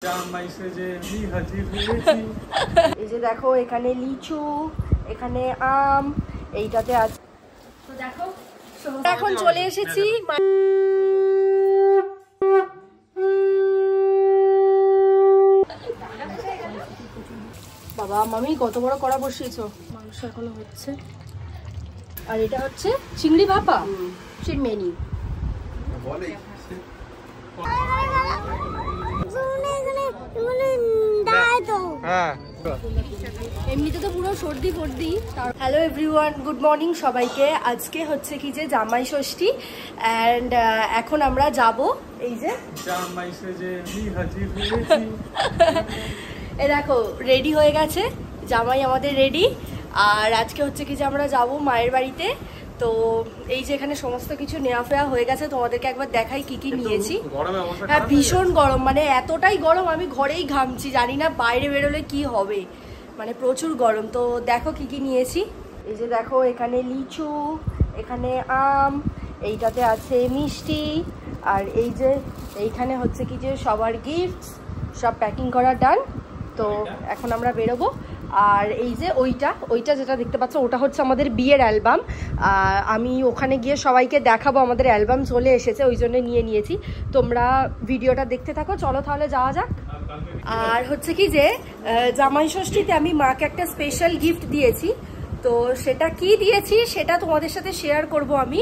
এই যে দেখো এখানে লিচু, এখানে আম, এইটাতে আছে। তো দেখো এখন চলে এসেছি বাবা। মামি কত বড় কড়া বসিয়েছো, মাংস এখনো হচ্ছে। আর এটা হচ্ছে চিংড়ি ভাপা, চিড়মেনি। এমনিতে তো পুরো সর্দি ফর্দি। হ্যালো এভরিওয়ান, গুড মর্নিং সবাইকে। আজকে হচ্ছে কি যে জামাই ষষ্ঠী, অ্যান্ড এখন আমরা যাব এই যে জামাই সেজে হাজির হয়েছি। এ দেখো রেডি হয়ে গেছে জামাই আমাদের রেডি। আর আজকে হচ্ছে কি যে আমরা যাব মায়ের বাড়িতে। তো এই যে এখানে সমস্ত কিছু নেওয়া ফেয়া হয়ে গেছে, তোমাদেরকে একবার দেখাই কি কি নিয়েছি। হ্যাঁ ভীষণ গরম, মানে এতটাই গরম আমি ঘরেই ঘামছি, জানি না বাইরে বেরোলে কি হবে, মানে প্রচুর গরম। তো দেখো কি কি নিয়েছি। এই যে দেখো এখানে লিচু, এখানে আম, এইটাতে আছে মিষ্টি, আর এই যে এইখানে হচ্ছে কি যে সবার গিফট, সব প্যাকিং করা ডান। তো এখন আমরা বেরোবো। আর এই যে ওইটা যেটা দেখতে পাচ্ছ ওটা হচ্ছে আমাদের বিয়ের অ্যালবাম। আমি ওখানে গিয়ে সবাইকে দেখাবো, আমাদের অ্যালবাম চলে এসেছে, ওই জন্য নিয়ে নিয়েছি। তোমরা ভিডিওটা দেখতে থাকো, চলো তাহলে যাওয়া যাক। আর হচ্ছে কি যে জামাই ষষ্ঠীতে আমি মাকে একটা স্পেশাল গিফট দিয়েছি। তো সেটা কি দিয়েছি সেটা তোমাদের সাথে শেয়ার করব আমি।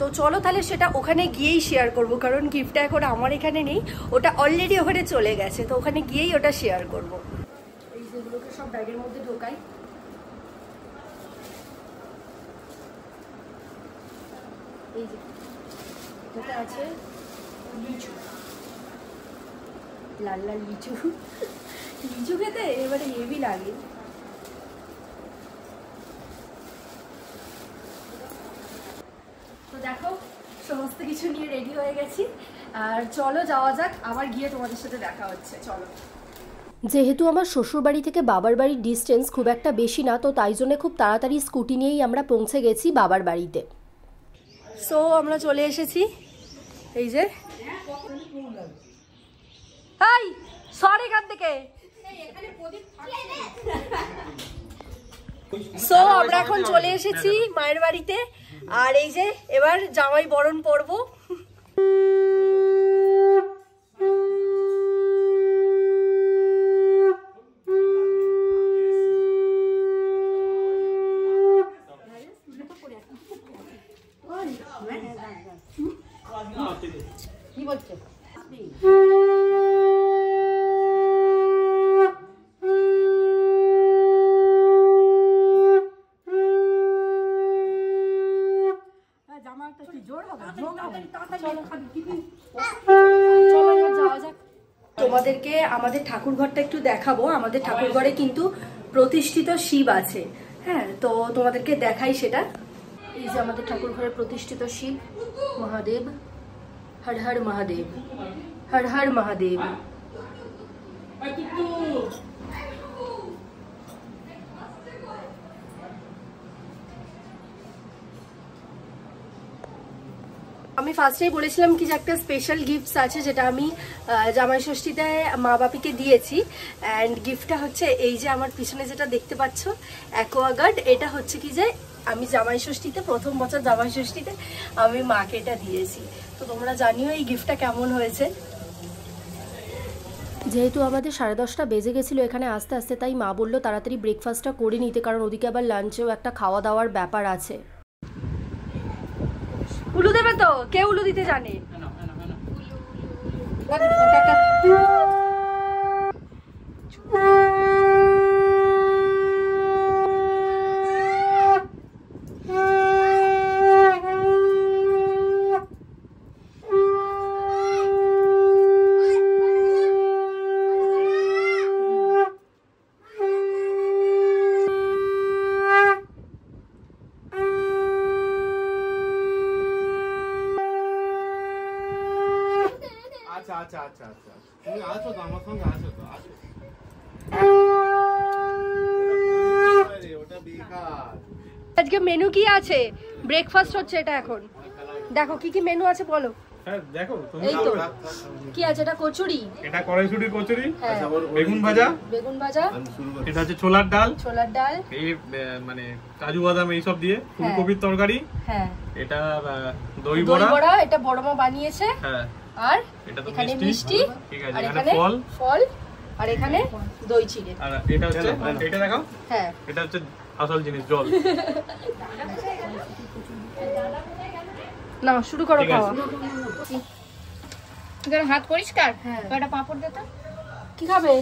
তো চলো তাহলে সেটা ওখানে গিয়েই শেয়ার করব, কারণ গিফটটা এখন আমার এখানে নেই, ওটা অলরেডি ওখানে চলে গেছে। তো ওখানে গিয়েই ওটা শেয়ার করব। এই যেগুলোকে সব ব্যাগের মধ্যে ঢোকাই। এই যে এটাতে আছে লিচু, লাল লাল লিচু। লিচু খেতে এবারে হেভি লাগে। তো দেখো সমস্ত কিছু নিয়ে রেডি হয়ে গেছি, আর চলো যাওয়া যাক। আবার গিয়ে তোমাদের সাথে দেখা হচ্ছে, চলো। যেহেতু আমার শ্বশুরবাড়ি থেকে বাবার বাড়ির ডিস্টেন্স খুব একটা বেশি না, তো তাই জন্য খুব তাড়াতাড়ি স্কুটি নিয়েই আমরা পৌঁছে গেছি বাবার বাড়িতে। সো আমরা চলে এসেছি। এই যে হাই সরি এখান থেকে। সো আমরা এখন চলে এসেছি মায়ের বাড়িতে। আর এই যে এবার জামাই বরণ পরব। কি বলছো? তোমাদেরকে আমাদের ঠাকুর ঘরটা একটু দেখাবো। আমাদের ঠাকুর ঘরে কিন্তু প্রতিষ্ঠিত শিব আছে। হ্যাঁ, তো তোমাদেরকে দেখাই সেটা। এই যে আমাদের ঠাকুর ঘরে প্রতিষ্ঠিত শিব মহাদেব। হর হর মহাদেব, হর হর মহাদেব। আমি ফার্স্টেই বলেছিলাম কি যে একটা স্পেশাল গিফটস আছে যেটা আমি জামাই ষষ্ঠীতে মা বাপিকে দিয়েছি। অ্যান্ড গিফটটা হচ্ছে এই যে আমার পিছনে যেটা দেখতে পাচ্ছ অ্যাকোয়াগার্ড। এটা হচ্ছে কি যে আমি জামাই ষষ্ঠীতে, প্রথম বছর জামাই ষষ্ঠীতে আমি মাকে এটা দিয়েছি। তো তোমরা জানিও এই গিফটটা কেমন হয়েছে। যেহেতু আমাদের 10:30 বেজে গেছিলো এখানে আস্তে আস্তে, তাই মা বললো তাড়াতাড়ি ব্রেকফাস্টটা করে নিতে, কারণ ওদিকে আবার লাঞ্চেও একটা খাওয়া দাওয়ার ব্যাপার আছে। উলু দেবে তো? কে উলু দিতে জানে? তুমি আছো তো আমার সঙ্গে, আছো তো, আছো। ওটা বেকার। আজকে মেনু কি আছে? ব্রেকফাস্ট হচ্ছে এটা এখন। দেখো কি কি মেনু আছে বলো। হ্যাঁ দেখো তুমি। এই তো কি আছে এটা? কচুরি। এটা কড়াইশুঁটি কচুরি, হ্যাঁ বেগুন ভাজা, বেগুন ভাজা, এটা হচ্ছে ছোলার ডাল, ছোলার ডাল, এই মানে কাজু বাদাম এইসব দিয়ে ফুলকপির তরকারি, হ্যাঁ এটা দই দই বড়া, বড়া এটা বড় মা বানিয়েছে, হ্যাঁ আর এটা তো এখানে মিষ্টি, ঠিক আছে, আর এখানে এখানে ফল, ফল, আর এখানে দই চিড়ে। আর এটা হচ্ছে, এটা দেখাও, হ্যাঁ এটা হচ্ছে আসল জিনিস, জল। না শুরু করো ঠিক আছে। খাওয়া। তোর হাত পরিষ্কার? হ্যাঁ। কয়টা পাপড় দে তো। কি খাবে?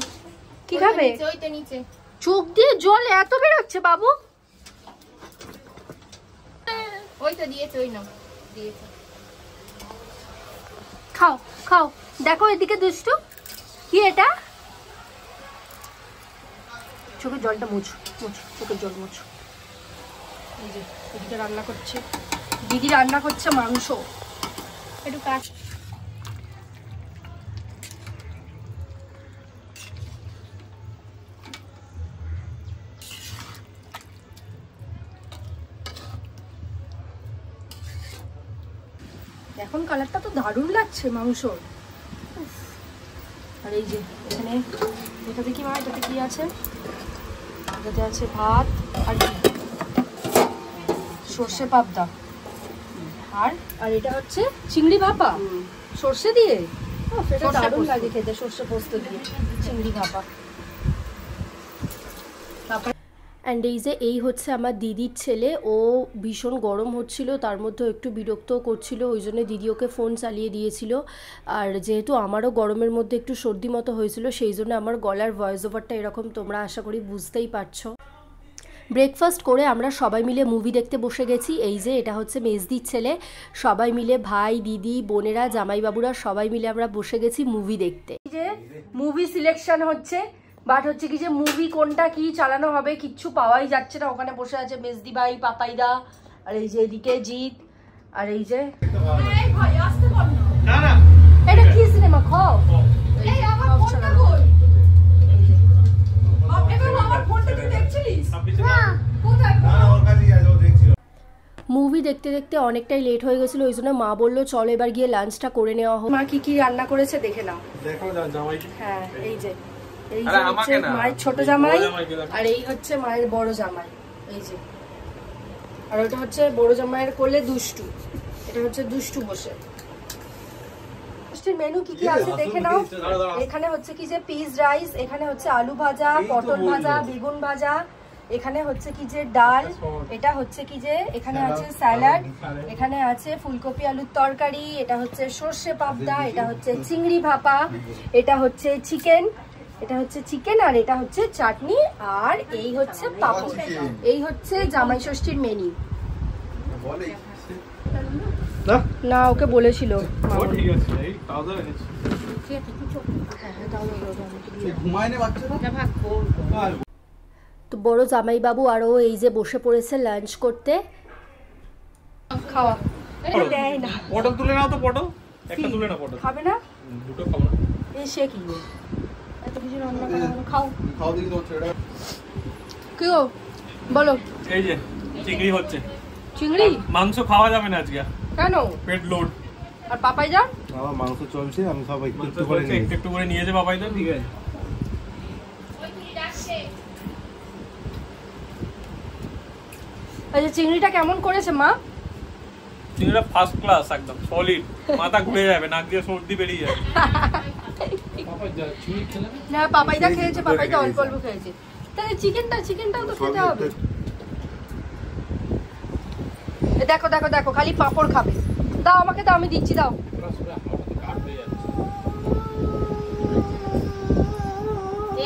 কি খাবে? ওই তো নিচে। চোখ দিয়ে জল এত বের হচ্ছে বাবু। ওই তো দিয়েছে, ওই নাও দিয়েছে। খাও খাও, দেখো এদিকে দুষ্টু, কি এটা? চোখের জলটা মুছো, মুছো চোখের জল মুছো। এই যে এদিকে রান্না করছে দিদি, রান্না করছে মাংস। একটু কাট। এখন কালারটা তো দারুণ লাগছে মাংসর। উফ। আর এই যে এখানে এটাতে কি মা, এটাতে কি আছে? এটাতে আছে ভাত আর কি সর্ষে পাবদা, আর আর এটা হচ্ছে চিংড়ি ভাপা সর্ষে দিয়ে। এটা দারুণ লাগে খেতে, সর্ষে পোস্ত দিয়ে চিংড়ি ভাপা। অ্যান্ড এই হচ্ছে আমার দিদির ছেলে। ও ভীষণ গরম হচ্ছিল, তার মধ্যে একটু বিরক্ত করছিল, ওই জন্য দিদি ওকে ফোন চালিয়ে দিয়েছিল। আর যেহেতু আমারও গরমের মধ্যে একটু সর্দি মতো হয়েছিল, সেই জন্য আমার গলার ভয়েস ওভারটা এরকম, তোমরা আশা করি বুঝতেই পারছো। ব্রেকফাস্ট করে আমরা সবাই মিলে মুভি দেখতে বসে গেছি। এই যে এটা হচ্ছে মেজদির ছেলে, সবাই মিলে ভাই দিদি বোনেরা জামাইবাবুরা সবাই মিলে আমরা বসে গেছি মুভি দেখতে। যে মুভি সিলেকশন হচ্ছে, বাট হচ্ছে কি যে মুভি কোনটা কি চালানো হবে কিচ্ছু পাওয়াই যাচ্ছে না। ওখানে বসে আছে মেজদি ভাই, পাপাইদা, আর এই যে এদিকে জিৎ, আর এই যে না না এটা কি সিনেমা খাও। মুভি দেখতে দেখতে অনেকটাই লেট হয়ে গেছিলো, ওই জন্য মা বললো চলো এবার গিয়ে লাঞ্চটা করে নেওয়া হোক। মা কি কি রান্না করেছে দেখে নাও। দেখো জামাই, হ্যাঁ এই যে হচ্ছে মায়ের ছোট জামাই, আর এই হচ্ছে মায়ের বড় জামাই। এই যে আর ওটা হচ্ছে বড় জামাইয়ের কোলে দুষ্টু, এটা হচ্ছে দুষ্টু বসে। মেনু কি কি আছে দেখে নাও। এখানে হচ্ছে কি যে পিস রাইস, এখানে হচ্ছে আলু ভাজা, পটল ভাজা, বেগুন ভাজা, এখানে হচ্ছে কি যে ডাল, এটা হচ্ছে কি যে এখানে আছে স্যালাড, এখানে আছে ফুলকপি আলুর তরকারি, এটা হচ্ছে সর্ষে পাবদা, এটা হচ্ছে চিংড়ি ভাপা, এটা হচ্ছে চিকেন, এটা হচ্ছে চিকেন, আর এটা হচ্ছে চাটনি, আর এই হচ্ছে পাপড়। এই হচ্ছে জামাই ষষ্ঠীর মেনু। না ওকে বলেছিল ও ঠিক আছে, এই খাওয়া দাওয়া এনেছি। তো বড় জামাইবাবু আরও এই যে বসে পড়েছে লাঞ্চ করতে। খাওয়া দেয় না, পটল তুলে নাও তো, পটল একটা তুলে নাও। পটল খাবে না, দুটো খাবো না। এই সে কি এত কিছু রান্না করা হলো, খাও খাও দেখি তোমার ছেলেটা। কি গো বলো। এই যে চিংড়ি হচ্ছে, চিংড়ি মাংস খাওয়া যাবে না আজকে, কেন? পেট লোড। আর পাপাই যা আমার মাংস চলছে, আমি সব একটু মাংস একটু করে বলছে নিই। একটু একটু করে নিয়েছে বাবাই তো, ঠিক আছে। আচ্ছা চিংড়িটা কেমন করেছে মা? চিংড়িটা ফার্স্ট ক্লাস, একদম সলিড, মাথা ঘুরে যাবে, নাক দিয়ে সর্দি বেরিয়ে যাবে। না পাপাইদা খেয়েছে, পাপাইদা অল্প অল্প খেয়েছে। তাহলে চিকেনটাও তো খেতে হবে। দেখো দেখো দেখো, খালি পাঁপড় খাবে। দাও আমাকে, দাও আমি দিচ্ছি, দাও।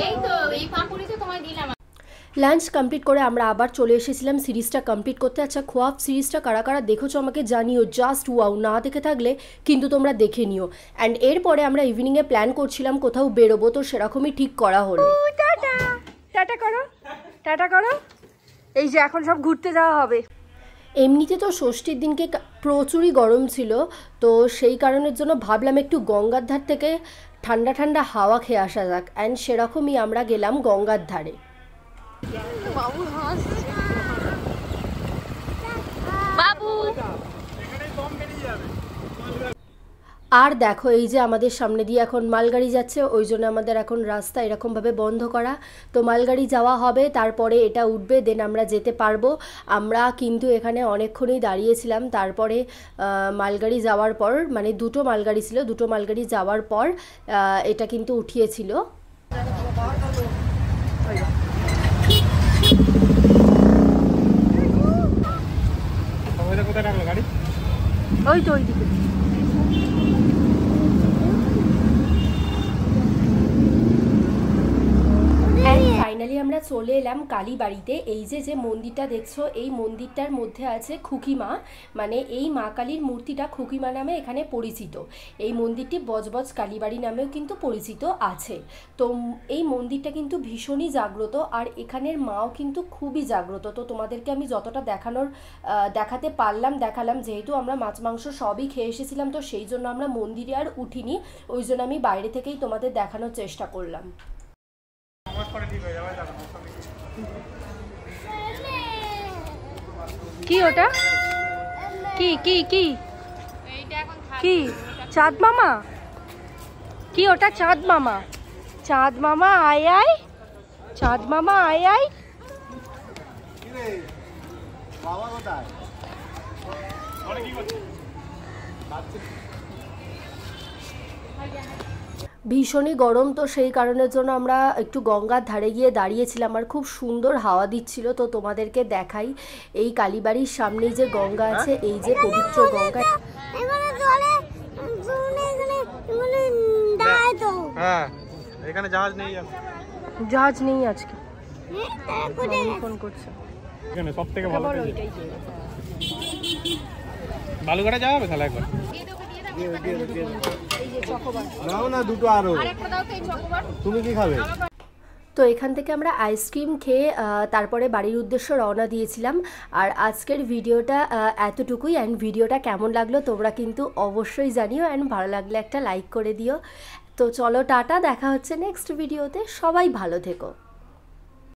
এই তো এই পাপড়ি তো তোমায় দিলাম। লাঞ্চ কমপ্লিট করে আমরা আবার চলে এসেছিলাম সিরিজটা কমপ্লিট করতে। আচ্ছা খোয়াব সিরিজটা কারা কারা দেখেছো আমাকে জানিও, জাস্ট ওয়াও, না দেখে থাকলে কিন্তু তোমরা দেখে নিও। অ্যান্ড এরপরে আমরা ইভিনিংয়ে প্ল্যান করছিলাম কোথাও বেরোবো, তো সেরকমই ঠিক করা হলো। টাটা টাটা করো, টাটা করো। এই যে এখন সব ঘুরতে যাওয়া হবে। এমনিতে তো ষষ্ঠীর দিনকে প্রচুরই গরম ছিল, তো সেই কারণের জন্য ভাবলাম একটু গঙ্গার ধার থেকে ঠান্ডা ঠান্ডা হাওয়া খেয়ে আসা যাক, অ্যান্ড সেরকমই আমরা গেলাম গঙ্গার ধারে। বাবু আর দেখো এই যে আমাদের সামনে দিয়ে এখন মালগাড়ি যাচ্ছে, ওই জন্য আমাদের এখন রাস্তা এরকমভাবে বন্ধ করা। তো মালগাড়ি যাওয়া হবে, তারপরে এটা উঠবে, দেন আমরা যেতে পারবো। আমরা কিন্তু এখানে অনেকক্ষণই দাঁড়িয়েছিলাম, তারপরে মালগাড়ি যাওয়ার পর, মানে দুটো মালগাড়ি ছিল, দুটো মালগাড়ি যাওয়ার পর এটা কিন্তু উঠিয়েছিল। কোথায় রাখলো গাড়ি? ওই তো ওইদিকে। ফাইনালি আমরা চলে এলাম কালীবাড়িতে। এই যে যে মন্দিরটা দেখছো, এই মন্দিরটার মধ্যে আছে খুকিমা, মানে এই মা কালীর মূর্তিটা খুকিমা নামে এখানে পরিচিত। এই মন্দিরটি বজবজ কালীবাড়ি নামেও কিন্তু পরিচিত আছে। তো এই মন্দিরটা কিন্তু ভীষণই জাগ্রত, আর এখানের মাও কিন্তু খুবই জাগ্রত। তো তোমাদেরকে আমি যতটা দেখাতে পারলাম দেখালাম। যেহেতু আমরা মাছ মাংস সবই খেয়ে এসেছিলাম, তো সেই জন্য আমরা মন্দিরে আর উঠিনি, ওই জন্য আমি বাইরে থেকেই তোমাদের দেখানোর চেষ্টা করলাম। কি ওটা? কি কি কি কি? চাঁদ মামা? কি ওটা? চাঁদ মামা? চাঁদ মামা আয় আয়, চাঁদ মামা আয় আয়। বাবা কোথায়? ভীষণই গরম, তো সেই কারণের জন্য আমরা একটু গঙ্গার ধারে গিয়ে দাঁড়িয়েছিলাম, আর খুব সুন্দর হাওয়া দিচ্ছিল। তো তোমাদেরকে দেখাই, এই কালীবাড়ির সামনেই যে গঙ্গা আছে, এই যে পবিত্র গঙ্গা। হ্যাঁ, এখানে জাহাজ নেই। জাহাজ নেই আজকে। ফোন করছে। এখানে সব থেকে ভালো বালুঘাটে যাওয়া হবে তাহলে একবার। নাও না দুটো আরো। তুমি কি খাবে? তো এখান থেকে আমরা আইসক্রিম খেয়ে তারপরে বাড়ির উদ্দেশ্যে রওনা দিয়েছিলাম। আর আজকের ভিডিওটা এতটুকুই। অ্যান্ড ভিডিওটা কেমন লাগলো তোমরা কিন্তু অবশ্যই জানিও, অ্যান্ড ভালো লাগলে একটা লাইক করে দিও। তো চলো টাটা, দেখা হচ্ছে নেক্সট ভিডিওতে। সবাই ভালো থেকো।